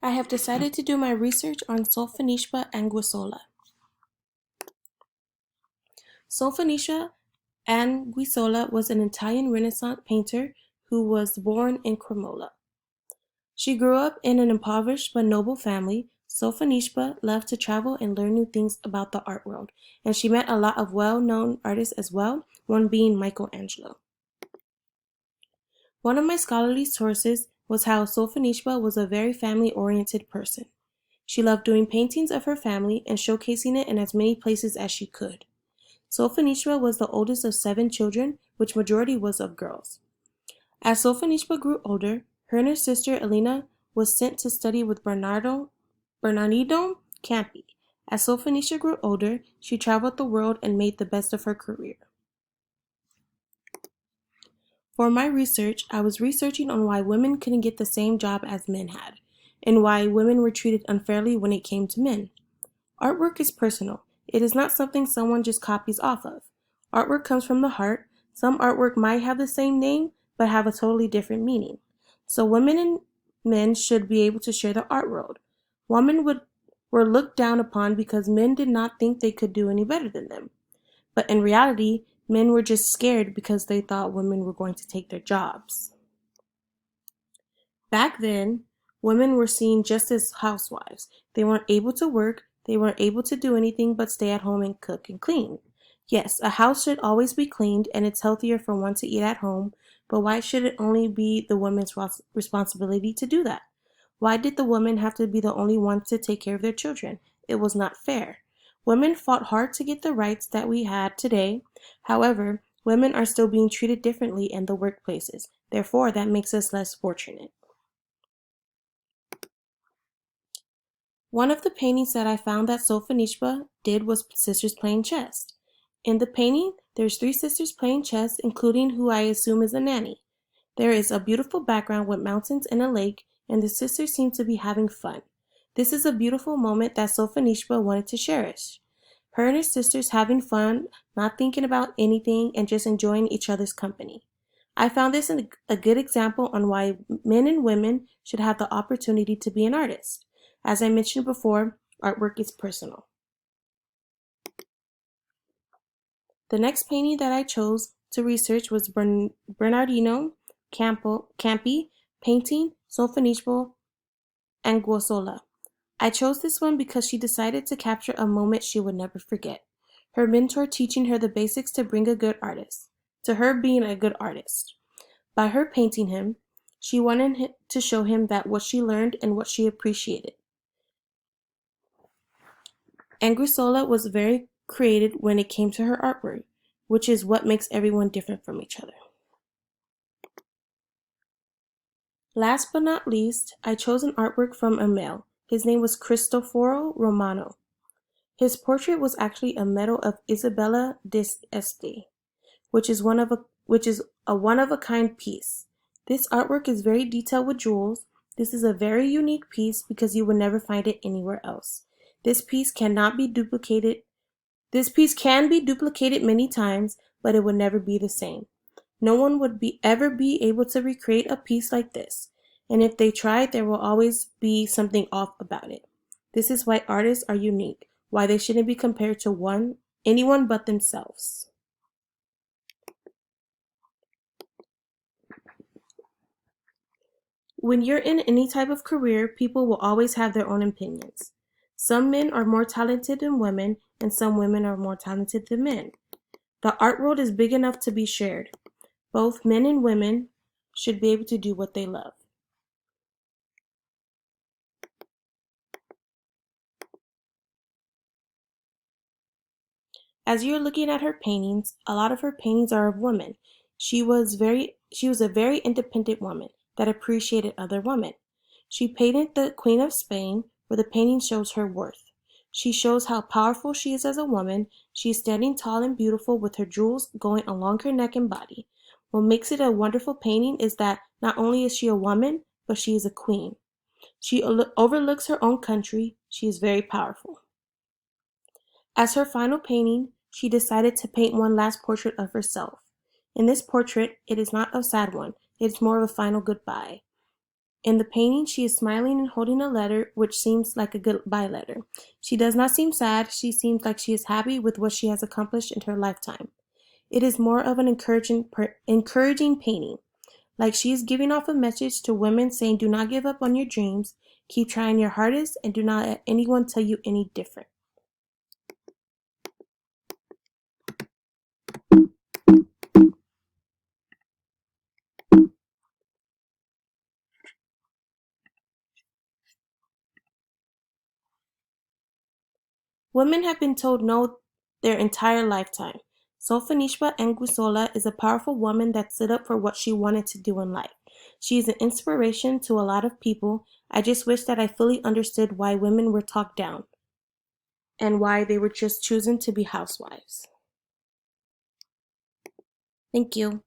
I have decided to do my research on Sofonisba Anguissola. Sofonisba Anguissola was an Italian Renaissance painter who was born in Cremona. She grew up in an impoverished but noble family. Sofonisba loved to travel and learn new things about the art world, and she met a lot of well-known artists as well, one being Michelangelo. One of my scholarly sources was how Sofonisba was a very family-oriented person. She loved doing paintings of her family and showcasing it in as many places as she could. Sofonisba was the oldest of 7 children, which majority was of girls. As Sofonisba grew older, her and her sister Elena was sent to study with Bernardino Campi. As Sofonisba grew older, she traveled the world and made the best of her career. For my research, I was researching on why women couldn't get the same job as men had, and why women were treated unfairly when it came to men. Artwork is personal. It is not something someone just copies off of. Artwork comes from the heart. Some artwork might have the same name, but have a totally different meaning. So women and men should be able to share the art world. Were looked down upon because men did not think they could do any better than them. But in reality, men were just scared because they thought women were going to take their jobs. Back then, women were seen just as housewives. They weren't able to work, they weren't able to do anything but stay at home and cook and clean. Yes, a house should always be cleaned, and it's healthier for one to eat at home, but why should it only be the woman's responsibility to do that? Why did the women have to be the only ones to take care of their children? It was not fair. Women fought hard to get the rights that we had today. However, women are still being treated differently in the workplaces. Therefore, that makes us less fortunate. One of the paintings that I found that Sofonisba did was sisters playing chess. In the painting, there's 3 sisters playing chess, including who I assume is a nanny. There is a beautiful background with mountains and a lake, and the sisters seem to be having fun. This is a beautiful moment that Sofonisba wanted to cherish. Her and her sisters having fun, not thinking about anything, and just enjoying each other's company. I found this a good example on why men and women should have the opportunity to be an artist. As I mentioned before, artwork is personal. The next painting that I chose to research was Bernardino Campi painting Sofonisba Anguissola. I chose this one because she decided to capture a moment she would never forget. Her mentor teaching her the basics to bring a good artist, to her being a good artist. By her painting him, she wanted to show him that what she learned and what she appreciated. Anguissola was very creative when it came to her artwork, which is what makes everyone different from each other. Last but not least, I chose an artwork from a male. His name was Cristoforo Romano. His portrait was actually a medal of Isabella d'Este, which is a one-of-a-kind piece. This artwork is very detailed with jewels. This is a very unique piece because you will never find it anywhere else. This piece can be duplicated many times, but it would never be the same. No one would ever be able to recreate a piece like this, and if they tried, there will always be something off about it. This is why artists are unique, why they shouldn't be compared to anyone but themselves. When you're in any type of career, people will always have their own opinions. Some men are more talented than women, and some women are more talented than men. The art world is big enough to be shared. Both men and women should be able to do what they love. As you're looking at her paintings, a lot of her paintings are of women. She was a very independent woman that appreciated other women. She painted the Queen of Spain, where the painting shows her worth. She shows how powerful she is as a woman. She is standing tall and beautiful with her jewels going along her neck and body. What makes it a wonderful painting is that not only is she a woman, but she is a queen. She overlooks her own country. She is very powerful. As her final painting, she decided to paint one last portrait of herself. In this portrait, it is not a sad one, it is more of a final goodbye. In the painting, she is smiling and holding a letter, which seems like a goodbye letter. She does not seem sad. She seems like she is happy with what she has accomplished in her lifetime. It is more of an encouraging painting, like she is giving off a message to women saying, do not give up on your dreams, keep trying your hardest, and do not let anyone tell you any different. Women have been told no their entire lifetime. Sofonisba Anguissola is a powerful woman that stood up for what she wanted to do in life. She is an inspiration to a lot of people. I just wish that I fully understood why women were talked down and why they were just choosing to be housewives. Thank you.